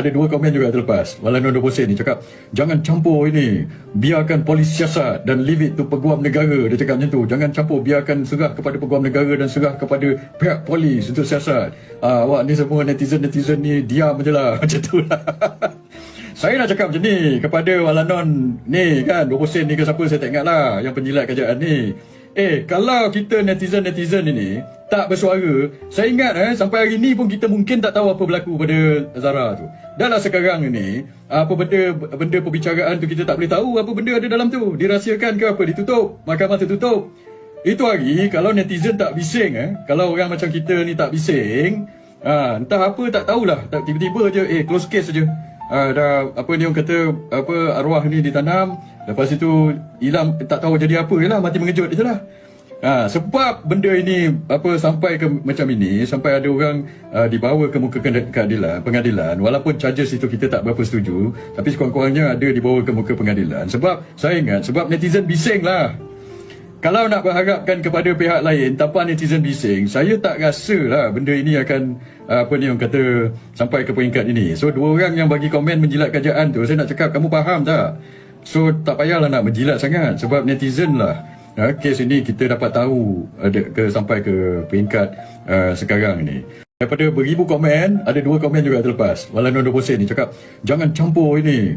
Ada dua komen juga terlepas. Malah Nur Hussein ni cakap, jangan campur ini, biarkan polis siasat dan leave it to peguam negara. Dia cakap macam tu, jangan campur, biarkan serah kepada peguam negara dan serah kepada pihak polis untuk siasat. Awak ni semua netizen ni diam je lah. Macam tu lah. Saya nak cakap macam ni kepada Walanon ni kan, Nur Hussein ni ke siapa saya tak ingat lah, yang penjilat kerajaan ni. Kalau kita netizen ini tak bersuara, saya ingat sampai hari ni pun kita mungkin tak tahu apa berlaku pada Zara tu. Dah sekarang ni apa benda perbicaraan tu kita tak boleh tahu apa benda ada dalam tu. Dirahsiakan ke apa, ditutup, mahkamah tertutup. Itu hari kalau netizen tak bising, kalau orang macam kita ni tak bising, entah apa tak tahulah, tak tiba-tiba je close case saja. Dah apa ni orang kata, apa arwah ni ditanam, lepas itu hilang, tak tahu jadi apa, jelah mati mengejut je lah. Sebab benda ini apa sampai ke macam ini, sampai ada orang dibawa ke muka pengadilan, walaupun charges itu kita tak berapa setuju, tapi sekurang-kurangnya ada dibawa ke muka pengadilan. Sebab saya ingat, sebab netizen bising lah. Kalau nak berharapkan kepada pihak lain tanpa netizen bising, saya tak rasa lah benda ini akan apa ni orang kata sampai ke peringkat ini. So dua orang yang bagi komen menjilat kerajaan tu, saya nak cakap kamu faham tak? So tak payahlah nak menjilat sangat, sebab netizen lah kes ini kita dapat tahu sampai ke peringkat sekarang ni. Daripada beribu komen, ada dua komen juga terlepas. Malah Nur Hussein ni cakap, jangan campur ini,